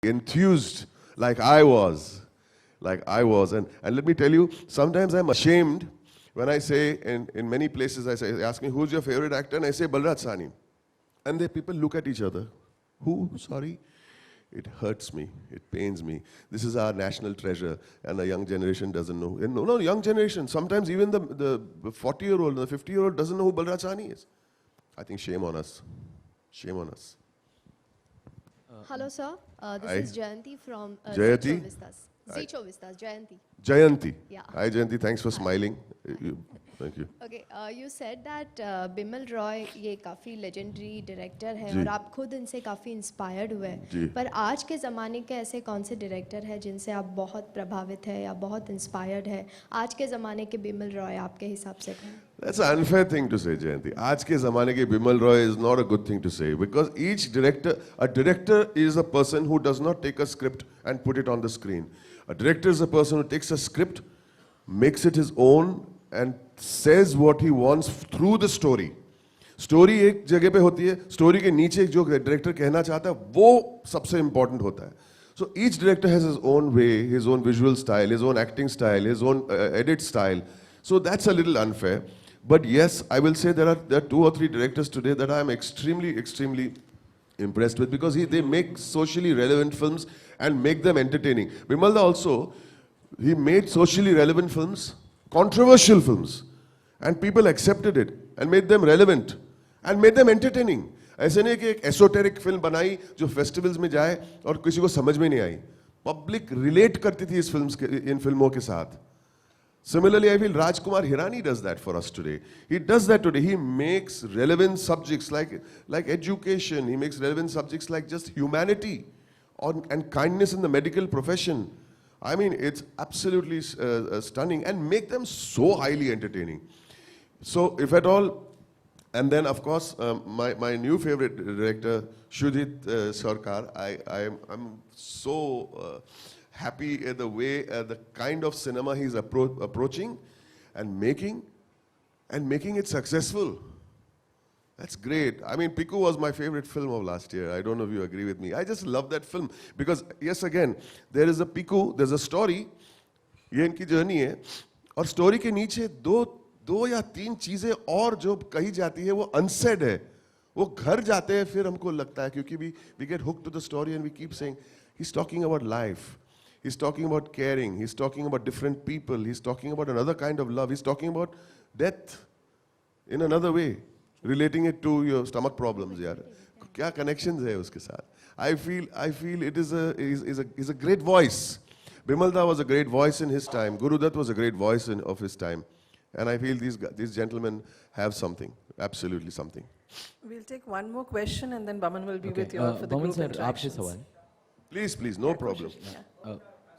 enthused like I was. And let me tell you, sometimes I'm ashamed when I say, in many places, they ask me, who's your favorite actor? And I say, Balraj Sahni. And the people look at each other. Who? Sorry? It hurts me. It pains me. This is our national treasure, and the young generation doesn't know. And no, young generation. Sometimes even the 40-year-old, the 50-year-old doesn't know who Balraj Sahni is. I think shame on us. Shame on us. Hello, sir. This is Jayanti from Jayanti? ZEE Vistas. Jayanti. Jayanti. Yeah. Hi, Jayanti. Thanks for smiling. Thank you. Okay, you said that Bimal Roy ये काफ़ी legendary director है जी. और आप खुद इनसे काफ़ी inspired हुए जी. हैं. पर आज के ज़माने के ऐसे कौन से director हैं जिनसे आप बहुत प्रभावित हैं या बहुत inspired हैं? आज के ज़माने के बिमल रॉय आपके हिसाब से कौन? That's an unfair thing to say, Jayanti. आज के ज़माने के Bimal Roy is not a good thing to say because each director, a director is a person who does not take a script and put it on the screen. A director is a person who takes a script, makes it his own, and says what he wants through the story. Story एक जगह पे होती है, story के नीचे जो director कहना चाहता है, वो सबसे important होता है. So each director has his own way, his own visual style, his own acting style, his own edit style. So that's a little unfair. But yes, I will say there are 2 or 3 directors today that I am extremely impressed with because they make socially relevant films and make them entertaining. Bimal also, he made socially relevant films, controversial films, and people accepted it and made them relevant and made them entertaining. ऐसे नहीं कि एक esoteric film बनाई जो festivals में जाए और किसी को समझ में नहीं आई. Public relate करती थी इन फिल्मों के साथ. Similarly, I feel Rajkumar Hirani does that for us today. He does that today. He makes relevant subjects like education. He makes relevant subjects like just humanity and kindness in the medical profession. I mean, it's absolutely stunning and make them so highly entertaining. So, if at all, and then of course, my new favorite director, Shudhit Sarkar, I'm so happy at the way, the kind of cinema he's approaching and making it successful. That's great. I mean, Piku was my favorite film of last year. I don't know if you agree with me. I just love that film because, yes, again, there is a Piku, there's a story. ये इनकी journey है और story के नीचे दो या 3 चीजें और जो कही जाती है वो अनसेड है. वो घर जाते हैं फिर हमको लगता है क्योंकि we get hooked to the story and we keep saying he's talking about life. He's talking about caring. He's talking about different people. He's talking about another kind of love. He's talking about death in another way, relating it to your stomach problems. यार, क्या connections है उसके साथ? I feel it is a great voice. Bimal Da was a great voice in his time. Guru Dutt was a great voice of his time, and I feel these gentlemen have something, absolutely something. We'll take one more question, and then Boman will be with you all for the group interactions. Please, no problem.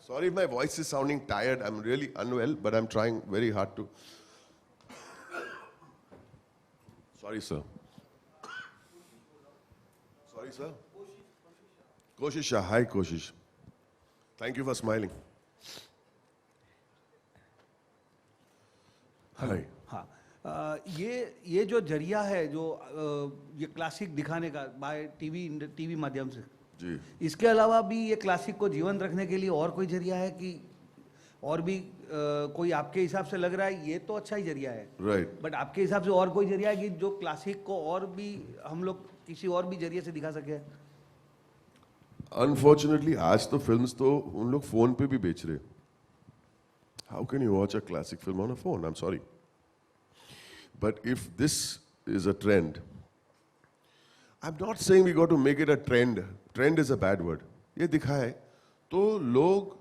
Sorry if my voice is sounding tired. I'm really unwell, but I'm trying very hard to. Sorry, sir. Sorry, sir. Koshish, hi, Koshish. Thank you for smiling. Hi. हाँ, ये जो जरिया है जो ये classic दिखाने का bye TV माध्यम से जी. इसके अलावा भी ये क्लासिक को जीवन रखने के लिए और कोई जरिया है कि और भी कोई आपके हिसाब से लग रहा है ये तो अच्छा ही जरिया है, राइट, बट आपके हिसाब से और कोई जरिया है कि जो क्लासिक को और भी हम लोग किसी और भी जरिए से दिखा सके? अनफॉर्चुनेटली आज तो फिल्म्स तो उन लोग फोन पे भी बेच रहे. How can you watch a classic film on a phone? I am sorry, but if this is a trend, I am not saying we got to make it a trend. Trend is a bad word. ये दिखा है तो लोग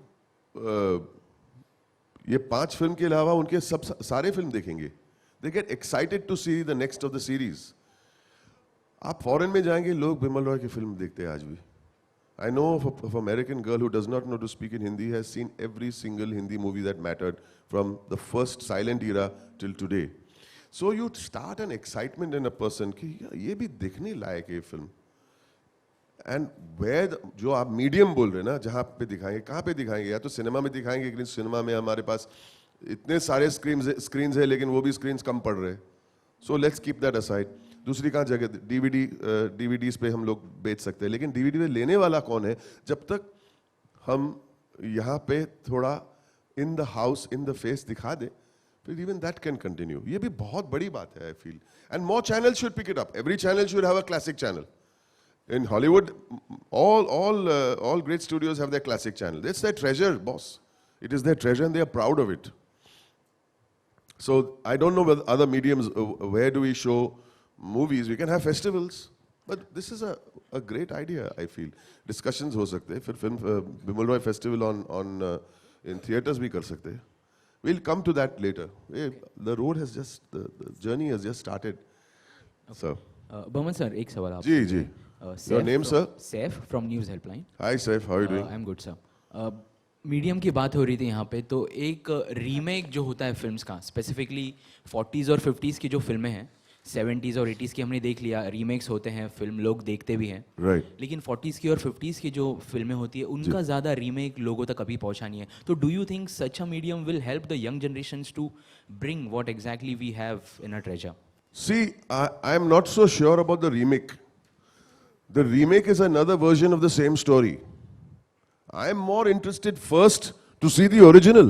ये 5 film के अलावा उनके सारे फिल्म देखेंगे. They get excited to see the next of the series. आप फॉरेन में जाएंगे, लोग बिमल रॉय की फिल्म देखते हैं आज भी. I know of an American girl who does not know to speak in Hindi, has seen every single Hindi movie that mattered from the first silent era till today. So you start an excitement in a person कि ये भी देखने लायक है film. And where जो आप medium बोल रहे हैं ना, जहाँ पे दिखाएंगे, कहाँ पे दिखाएंगे? या तो सिनेमा में दिखाएंगे, लेकिन सिनेमा में हमारे पास इतने सारे स्क्रीन्स है लेकिन वो भी स्क्रीन्स कम पड़ रहे हैं. So let's keep that aside. दूसरी कहाँ जगह डीवीडीज पे हम लोग बेच सकते हैं, लेकिन डीवीडी पे लेने वाला कौन है? जब तक हम यहाँ पे थोड़ा in the house in the face दिखा दे, फिर इवन दैट कैन कंटिन्यू. ये भी बहुत बड़ी बात है, I feel. And more channels should pick it up. Every channel should have a classic channel. In Hollywood, all great studios have their classic channel. It's their treasure, boss. It is their treasure, and they are proud of it. So I don't know with other mediums, where do we show movies? We can have festivals, but this is a great idea. I feel discussions हो सकते हैं. फिर film Bimal Roy Festival on in theaters भी कर सकते हैं. We'll come to that later. The road has just the journey has just started. So. Boman sir, एक सवाल आप. जी. Your name, sir? Saif from News Helpline. Hi, Saif. How are you doing? I'm good, sir. Medium की बात हो रही थी यहाँ पे, तो एक रीमेक जो होता है फिल्म्स का, स्पेसिफिकली 40s और 50s की जो फिल्में हैं, 70s और 80s की हमने देख लिया, रीमेक्स होते हैं, फिल्म लोग देखते भी हैं. Right. लेकिन 40s की और 50s की जो फिल्में होती है, उनका ज़्यादा रीमेक लोगों तक अभी पहुँचा नहीं है. तो do you think such a medium will help the young generations to bring what exactly we have in a treasure? See, I am not so sure about the remake. The remake is another version of the same story. I am more interested first to see the original.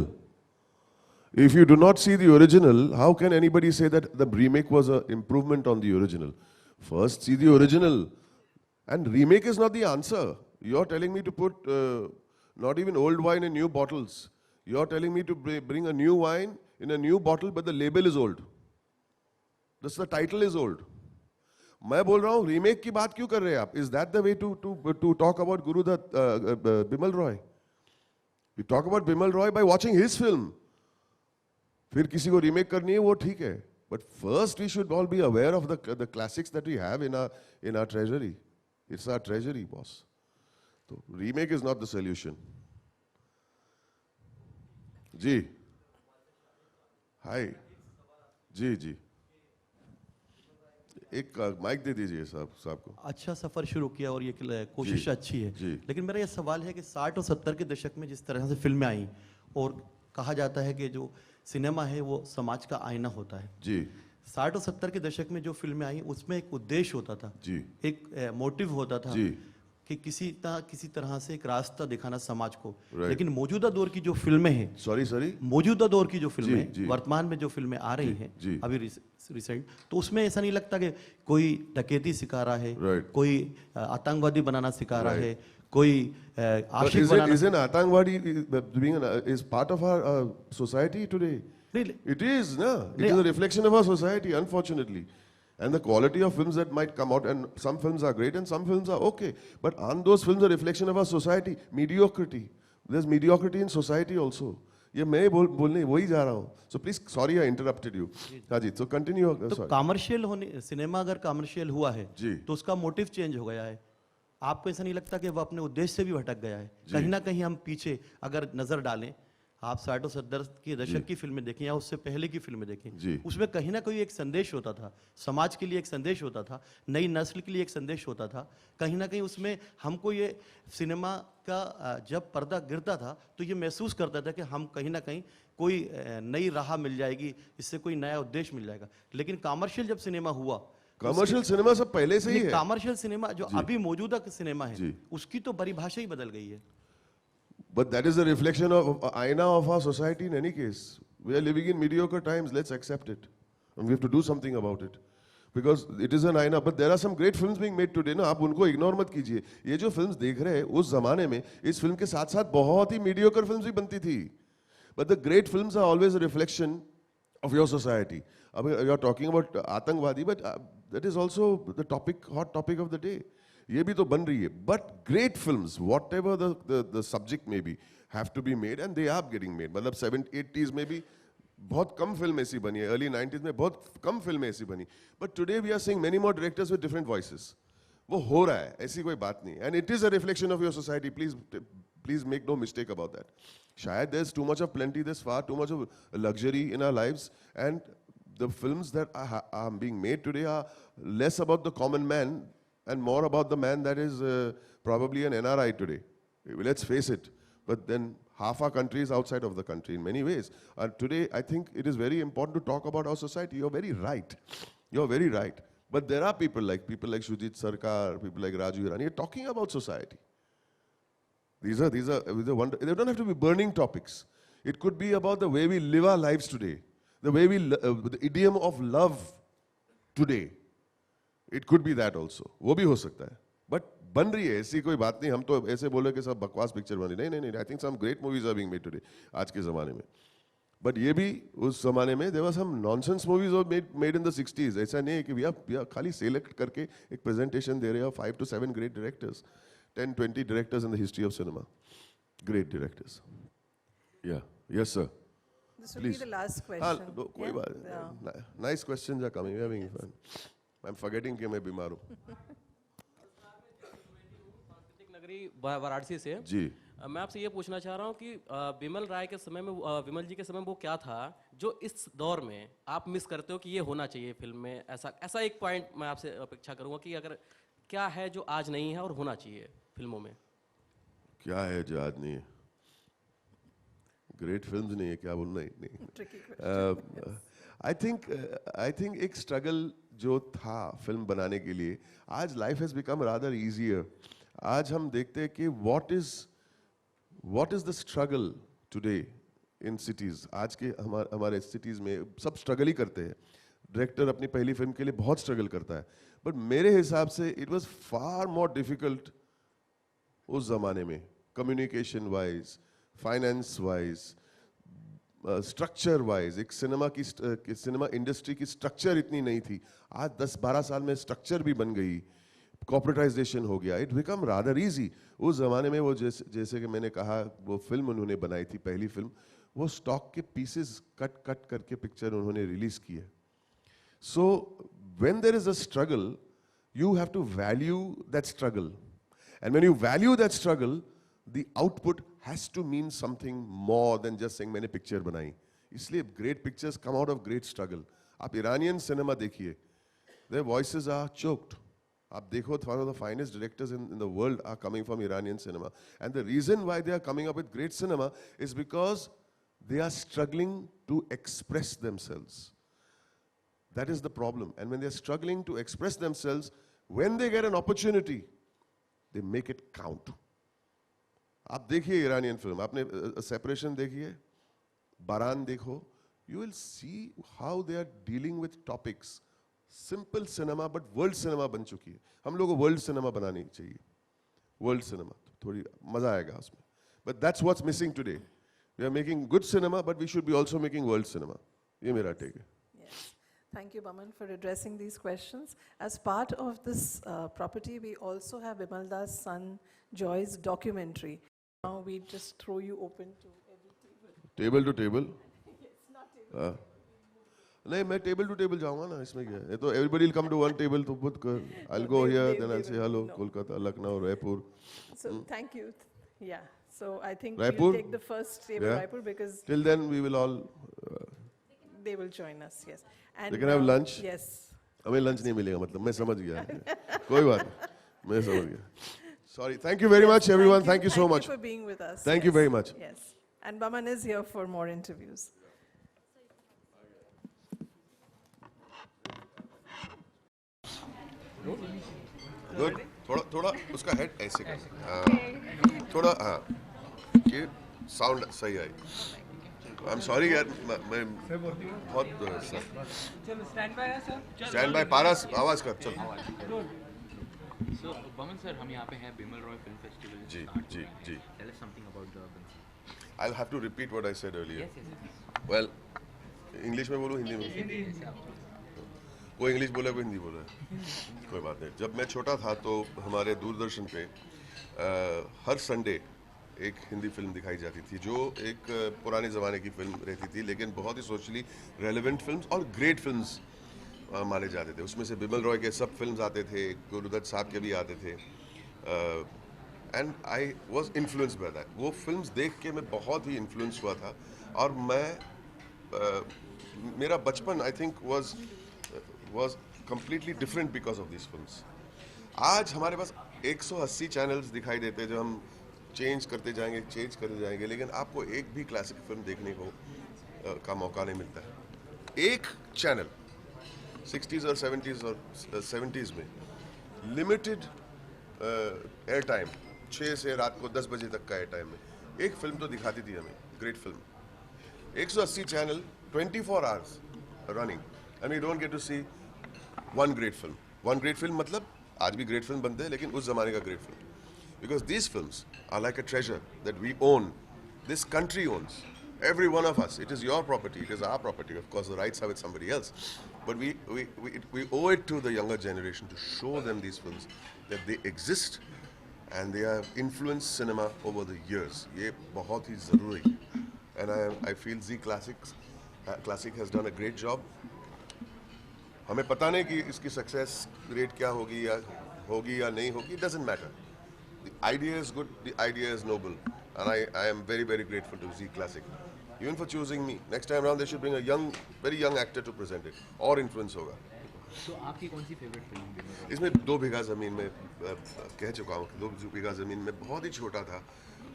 If you do not see the original, how can anybody say that the remake was an improvement on the original? First, see the original. And remake is not the answer. You're telling me to put not even old wine in new bottles. You're telling me to bring a new wine in a new bottle, but the label is old. Thus the title is old. मैं बोल रहा हूँ remake की बात क्यों कर रहे हैं आप? Is that the way to talk about Guru Dutt, Bimal Roy? We talk about Bimal Roy by watching his film. फिर किसी को रीमेक करनी है वो ठीक है. But first we should all be aware of the classics that we have in our treasury. It's our treasury, boss. So remake is not the solution. Ji. Hi. जी. एक mic दे दीजिए साहब को. अच्छा सफ़र शुरू किया और ये कोशिश अच्छी है, लेकिन मेरा ये सवाल है कि 60 और 70 के दशक में जिस तरह से फिल्में आई, और कहा जाता है कि जो सिनेमा है वो समाज का आईना होता है जी. 60 और 70 के दशक में जो फिल्में आई उसमें एक उद्देश्य होता था जी. एक मोटिव होता था जी. कि किसी तरह से एक रास्ता दिखाना समाज को. लेकिन मौजूदा दौर की जो फिल्में हैं, सॉरी मौजूदा दौर की जो फिल्में जी. वर्तमान में जो फिल्में आ रही हैं जी. अभी रिसेंट, तो उसमें ऐसा नहीं लगता कि कोई डकैती सिखा रहा है, कोई आतंकवादी बनाना सिखा रहा है, कोई आशिक बनाना. Isn't आतंकवादी is part of our society today? Really? It is, no? It is a reflection of our society, unfortunately. And the quality of films that might come out, and some films are great and some films are okay. But aren't those films a reflection of our society? Mediocrity. There's mediocrity in society also. ये मैं बोलने वही जा रहा हूँ. So please, sorry I interrupted you. हाँ जी, so continue. तो commercial होने, सिनेमा अगर कमर्शियल हुआ है तो उसका मोटिव चेंज हो गया है. आपको ऐसा नहीं लगता कि वो अपने उद्देश्य से भी भटक गया है? कहीं ना कहीं हम पीछे अगर नजर डालें, आप 60 और 70 के दशक की फिल्में देखें या उससे पहले की फिल्में देखें, उसमें कहीं ना कहीं एक संदेश होता था, समाज के लिए एक संदेश होता था, नई नस्ल के लिए एक संदेश होता था. कहीं ना कहीं उसमें हमको ये सिनेमा का जब पर्दा गिरता था तो ये महसूस करता था कि हम कहीं ना कहीं कोई नई राह मिल जाएगी, इससे कोई नया उद्देश्य मिल जाएगा. लेकिन कमर्शियल जब सिनेमा हुआ, कमर्शियल सिनेमा सब पहले से ही है. कमर्शियल सिनेमा जो अभी मौजूदा सिनेमा है उसकी तो परिभाषा ही बदल गई है. But that is a reflection of aina of our society in any case. We are living in mediocre times. Let's accept it. And we have to do something about it. Because it is an aina. But there are some great films being made today. ना आप उनको ignore मत कीजिए. ये जो films देख रहे हैं उस ज़माने में इस film के साथ साथ बहुत ही mediocre films भी बनती थी. But the great films are always a reflection of your society. अब you are talking about आतंकवादी, but that is also the topic, hot topic of the day. ये भी तो बन रही है. But great films, whatever the subject may be, have to be made, and they are getting made. मतलब 70s, 80s में भी बहुत कम फिल्म ऐसी बनी है, early 90s में बहुत कम फिल्में ऐसी बनी. But today we are seeing many more directors with different voices. वो हो रहा है, ऐसी कोई बात नहीं. And it is a reflection of your society. Please make no mistake about that. शायद there's too much of plenty, there's far too much of luxury in our lives, and the films that are being made today are less about the common man and more about the man that is probably an NRI today. Let's face it. But then half our country is outside of the country in many ways. Today, I think it is very important to talk about our society. You're very right. You're very right. But there are people like Shujit Sarkar, people like Raju Irani, are talking about society. These are they don't have to be burning topics. It could be about the way we live our lives today, the way the idiom of love today. It could be that also. वो भी हो सकता है. But बन रही है, ऐसी कोई बात नहीं. हम तो ऐसे बोले कि सब बकवास पिक्चर बन रही. नहीं. I think some great movies are being made today. आज के ज़माने में. But ये भी उस ज़माने में there were some nonsense movies made in the 60s. ऐसा नहीं है कि we are खाली select करके एक presentation दे रहे हैं 5 to 7 great directors, 10, 20 directors in the history of cinema. Great directors. Yeah. Yes, sir. This will Please. be the last question. हाँ, कोई बात नहीं. Nice questions are coming. We are having fun. I'm forgetting कि मैं बीमार हूँ. सांस्कृतिक नगरी वाराणसी से जी. मैं आपसे ये पूछना चाह रहा हूँ कि बिमल राय के समय में विमल जी के समय में वो क्या था जो इस दौर में आप मिस करते हो कि ये होना चाहिए फिल्म में, ऐसा एक पॉइंट मैं आपसे अपेक्षा करूँगा कि अगर क्या है जो आज नहीं है और होना चाहिए फिल्मों में. क्या है जो आज नहीं है? ग्रेट फिल्म्स नहीं है क्या बोलना ही नहीं. आई थिंक एक स्ट्रगल जो था फिल्म बनाने के लिए, आज life has become rather easier. आज हम देखते हैं कि what is the struggle today in cities. आज के हमारे सिटीज में सब स्ट्रगल ही करते हैं. डायरेक्टर अपनी पहली फिल्म के लिए बहुत स्ट्रगल करता है, बट मेरे हिसाब से it was far more difficult उस जमाने में, communication wise, finance wise, structure wise. एक सिनेमा इंडस्ट्री की स्ट्रक्चर इतनी नहीं थी. आज 10-12 साल में स्ट्रक्चर भी बन गई, कॉर्पोरेटाइजेशन हो गया. It become rather easy. उस जमाने में वो जैसे कि मैंने कहा, वो फिल्म उन्होंने बनाई थी पहली फिल्म, वो स्टॉक के पीसेस कट करके पिक्चर उन्होंने रिलीज की है. So when there is a struggle, you have to value that struggle, and when you value that struggle, the output has to mean something more than just saying मैंने picture बनाई. इसलिए great pictures come out of great struggle. आप Iranian cinema देखिए, their voices are choked. आप देखो, one of the finest directors in the world are coming from Iranian cinema, and the reason why they are coming up with great cinema is because they are struggling to express themselves. That is the problem. And when they are struggling to express themselves, when they get an opportunity, they make it count. आप देखिए Iranian film, आपने separation देखिए, Baran देखो, you will see how they are dealing with topics. Simple cinema but world cinema बन चुकी है. हम लोगों को वर्ल्ड सिनेमा बनानी चाहिए. वर्ल्ड सिनेमा थोड़ी मजा आएगा उसमें. But that's what's missing today. We are making good cinema, but we should be also making world cinema. ये मेरा टेक है. Thank you, Boman, for addressing these questions. As part of this property, we also have Bimal Das' son Joy's documentary. Now we just throw you open to every table. Table to table? नहीं, मैं table to table जाऊंगा ना, इसमें क्या है. तो everybody will come to one table, तो put कर, I will go here, then I will say hello Kolkata, Lucknow, Raipur. So thank you. Yeah. So I think Raipur? we'll take the first table, Yeah. Raipur, because Till then we will all they will join us. Yes. And they can have lunch. Yes. हमें lunch नहीं मिलेगा, मतलब मैं समझ गया. कोई बात नहीं, मैं समझ गया. Sorry. Thank you very much, everyone. Thank you so much. Thank you for being with us. Thank you very much. Yes. And Boman is here for more interviews. Good. थोड़ा उसका हेड ऐसे कर. थोड़ा हाँ, ये साउंड सही आई. आई am sorry यार, मैं बहुत स्टैंड बाय पारस, आवाज कर. चल. So, Boman sir, हम यहाँ पे हैं Bimal Roy film festival. Ji. Tell us something about the film. I'll have to repeat what I said earlier. Yes. Well, English में बोलूँ, हिंदी में? कोई इंग्लिश बोला, कोई हिंदी बोला. कोई बात नहीं. जब मैं छोटा था तो हमारे दूरदर्शन पे हर संडे एक हिंदी फिल्म दिखाई जाती थी, जो एक पुराने ज़माने की फिल्म रहती थी, लेकिन बहुत ही सोशली रेलेवेंट फिल्म्स और ग्रेट फिल्म्स माने जाते थे. उसमें से बिमल रॉय के सब फिल्म्स आते थे, गुरुदत्त साहब के भी आते थे. And I was influenced by that. वो फिल्म्स देख के मैं बहुत ही इन्फ्लुएंस हुआ था, और मेरा बचपन I think was completely different because of these films. आज हमारे पास 180 चैनल्स दिखाई देते हैं जो हम चेंज करते जाएंगे, लेकिन आपको एक भी क्लासिक फिल्म देखने को का मौका नहीं मिलता है. एक चैनल 60s और 70s और 70s में लिमिटेड एयर टाइम, 6 से रात को 10 बजे तक का एयर टाइम में एक फिल्म तो दिखाती थी हमें, great film. 180 channel 24 hours running, and we don't get to see one great film. One great film मतलब आज भी ग्रेट फिल्म बनते हैं, लेकिन उस जमाने का great film. Because these films are like a treasure that we own, this country owns, every one of us. It is your property, it is our property. Of course, the rights are with somebody else. But we owe it to the younger generation to show them these films, that they exist and they have influenced cinema over the years. ये बहुत ही ज़रूरी है. And I feel ZEE Classic has done a great job. हमें पता नहीं कि इसकी success rate क्या होगी या नहीं होगी. It doesn't matter. The idea is good, the idea is noble, and I am very, very grateful to ZEE Classic, even for choosing me. Next time around, they should bring a very young actor to present it, और influence होगा. तो आपकी कौन सी favourite film है? इसमें 2 बीघा ज़मीन में कह चुका हूँ. 2 बीघा ज़मीन में बहुत ही छोटा था,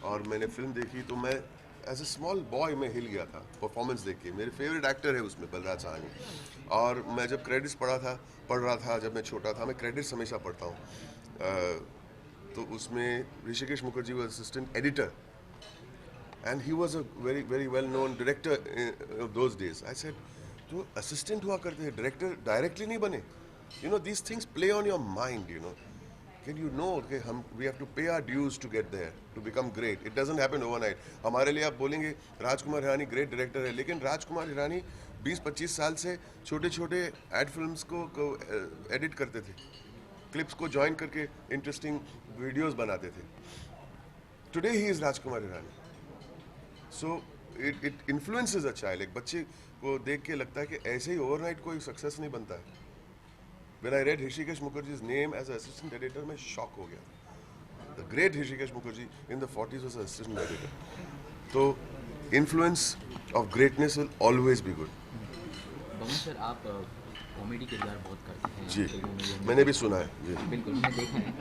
और मैंने फिल्म देखी तो मैं एज ए स्मॉल बॉय में हिल गया था परफॉर्मेंस देख के. मेरे फेवरेट एक्टर है उसमें बलराज साहनी, और मैं जब क्रेडिट्स पढ़ रहा था जब मैं छोटा था, मैं क्रेडिट्स हमेशा पढ़ता हूँ. तो उसमें Hrishikesh Mukherjee was assistant editor, and he was a very very well known director of those days. I said, तो असिस्टेंट हुआ करते हैं, डायरेक्टर डायरेक्टली नहीं बने. You know, these things play on your mind. You know, can you know कि हम we have to pay our dues to get there, to become great. It doesn't happen overnight. हमारे लिए आप बोलेंगे Rajkumar Hirani great director है, लेकिन राजकुमार हिरानी 20-25 साल से छोटे छोटे एड फिल्म्स को एडिट करते थे, क्लिप्स को ज्वाइन करके इंटरेस्टिंग वीडियोस बनाते थे. Today he is Rajkumar Hirani. So it influences a child. एक बच्चे को देख के लगता है कि ऐसे ही ओवरनाइट कोई सक्सेस नहीं बनता है. When I read Hrishikesh Mukherjee's name as assistant editor, मैं शॉक हो गया. The great Hrishikesh Mukherjee in the 40s was assistant editor. तो influence of greatness will always be good. Boman sir, आप कॉमेडी किरदार बहुत करते हैं जी, फिल्मों में, ये मैंने भी सुना है. जी, बिल्कुल मैंने देखा है.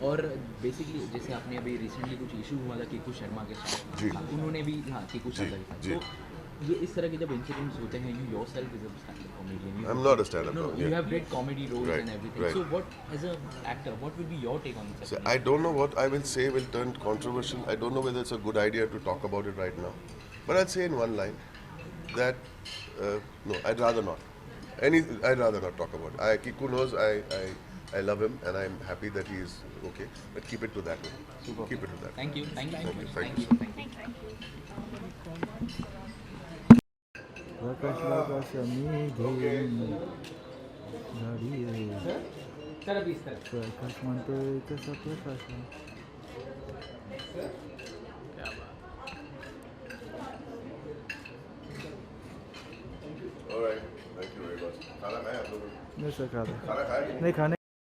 और बेसिकली जैसे आपने अभी रिसेंटली कुछ इशू हुआ था कीकू शर्मा के साथ, जी. उन्होंने भी कीकू शर्मा के साथ. जी. तो ये इस तरह के जब इंसिडेंट्स होते हैं, you yourself is a stand up comedian. I'm not a stand-up No, comedian. you have great comedy roles Right, and everything. right. So what, as an actor, what will be your take on this? So I don't know what I will say will turn controversial. I don't know whether it's a good idea to talk about it right now. But I'll say in one line that no, I'd rather not. I'd rather not talk about it. Kiku knows I love him and I'm happy that he is okay. But keep it to that way. Super. Keep it to that. Thank you so much. Thank you. Thank you. प्रकाशमी घेईन झाडी रे. Sir अभी इस तरह. प्रकाश म्हणतोय कसा प्रकाश. All right. Thank you very much. खाना खाया आप लोगों ने? नहीं सर, खा रहे खाना खाया कि नहीं? नहीं खाने